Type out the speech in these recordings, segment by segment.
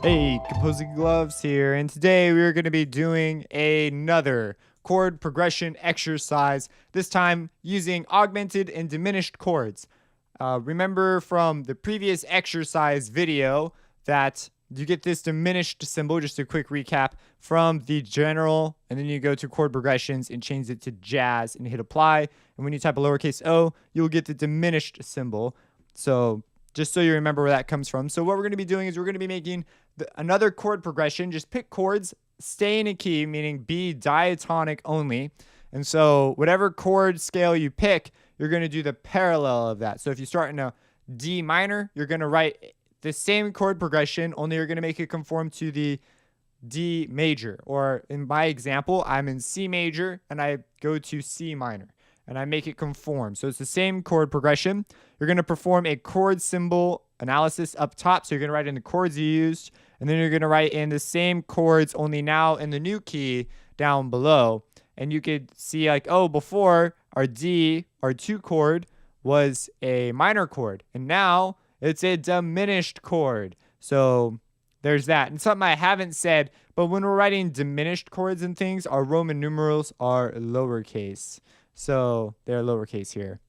Hey, Composing Gloves here, and today we're going to be doing another chord progression exercise, this time using augmented and diminished chords. Remember from the previous exercise video that you get this diminished symbol, just a quick recap, from the general, and then you go to chord progressions and change it to jazz and hit apply. And when you type a lowercase o, you'll get the diminished symbol. So just so you remember where that comes from. So what we're going to be doing is we're going to be making another chord progression. Just pick chords, stay in a key, meaning be diatonic only. And so whatever chord scale you pick, you're going to do the parallel of that. So if you start in a D minor, you're going to write the same chord progression, only you're going to make it conform to the D major. Or in my example, I'm in C major and I go to C minor and I make it conform. So it's the same chord progression. You're going to perform a chord symbol analysis up top. So you're going to write in the chords you used, and then you're going to write in the same chords, only now in the new key down below. And you could see like, oh, before our D, our 2 chord, was a minor chord, and now it's a diminished chord. So there's that. And something I haven't said, but when we're writing diminished chords and things, our Roman numerals are lowercase. So they're lowercase here.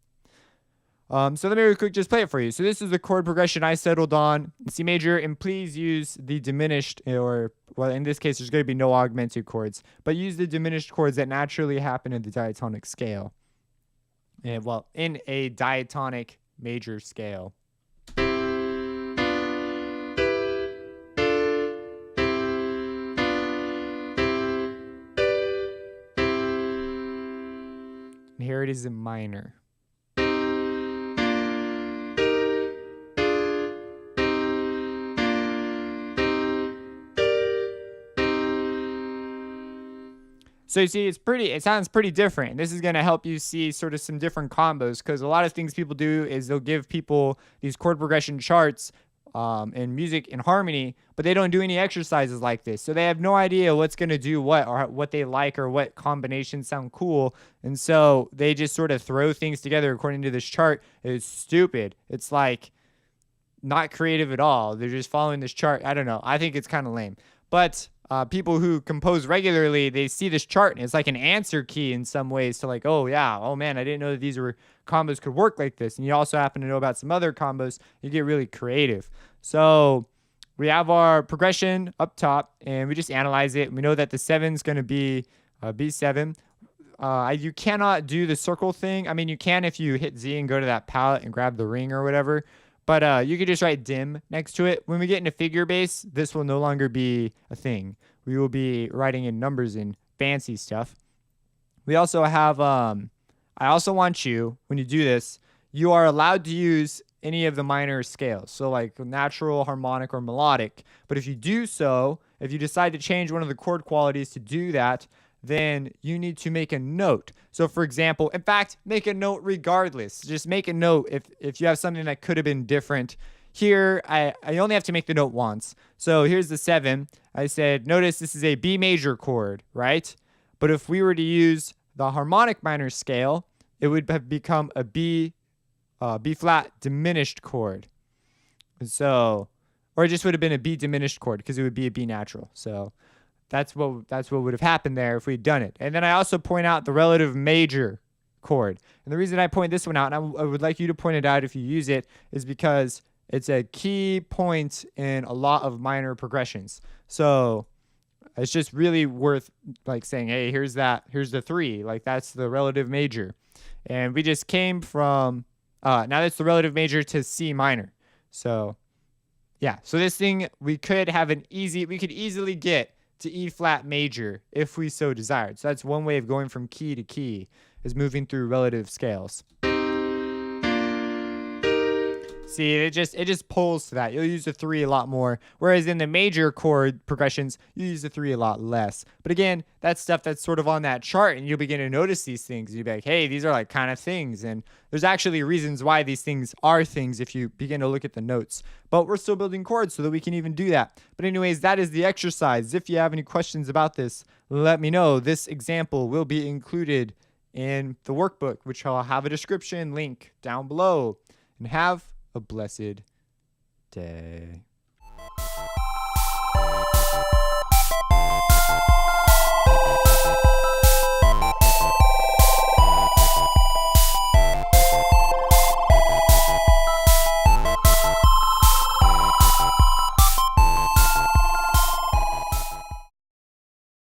So let me really quick just play it for you. So this is the chord progression I settled on in C major, and please use the diminished, or well, in this case, there's going to be no augmented chords, but use the diminished chords that naturally happen in the diatonic scale. And well, in a diatonic major scale. And here it is in minor. So you see, it sounds pretty different. This is going to help you see sort of some different combos, because a lot of things people do is they'll give people these chord progression charts in music and harmony, but they don't do any exercises like this. So they have no idea what's going to do what, or what they like, or what combinations sound cool. And so they just sort of throw things together according to this chart. It's stupid. It's like not creative at all. They're just following this chart. I don't know. I think it's kind of lame. But people who compose regularly, they see this chart and it's like an answer key in some ways to like, oh yeah, oh man, I didn't know that these combos could work like this. And you also happen to know about some other combos, you get really creative. So we have our progression up top and we just analyze it. We know that the 7 is going to be B7. You cannot do the circle thing. I mean, you can if you hit Z and go to that palette and grab the ring or whatever. But you could just write dim next to it. When we get into figure bass, this will no longer be a thing. We will be writing in numbers and fancy stuff. We also have, I also want you, when you do this, you are allowed to use any of the minor scales. So like natural, harmonic, or melodic. But if you do so, if you decide to change one of the chord qualities to do that, then you need to make a note. So for example, in fact, make a note regardless. Just make a note if you have something that could have been different. Here, I only have to make the note once. So here's the 7. I said, notice this is a B major chord, right? But if we were to use the harmonic minor scale, it would have become a B flat diminished chord. So, or it just would have been a B diminished chord because it would be a B natural. So that's what would have happened there if we'd done it. And then I also point out the relative major chord. And the reason I point this one out, and I would like you to point it out if you use it, is because it's a key point in a lot of minor progressions. So it's just really worth like saying, hey, here's the 3. Like that's the relative major. And we just came from, now that's the relative major to C minor. So yeah, so this thing, we could easily get to E flat major if we so desired. So that's one way of going from key to key, is moving through relative scales. See, it just pulls to that. You'll use the 3 a lot more, whereas in the major chord progressions, you use the 3 a lot less. But again, that's stuff that's sort of on that chart, and you'll begin to notice these things. You'll be like, hey, these are like kind of things, and there's actually reasons why these things are things if you begin to look at the notes. But we're still building chords so that we can even do that. But anyways, that is the exercise. If you have any questions about this, let me know. This example will be included in the workbook, which I'll have a description link down below. And have a blessed day.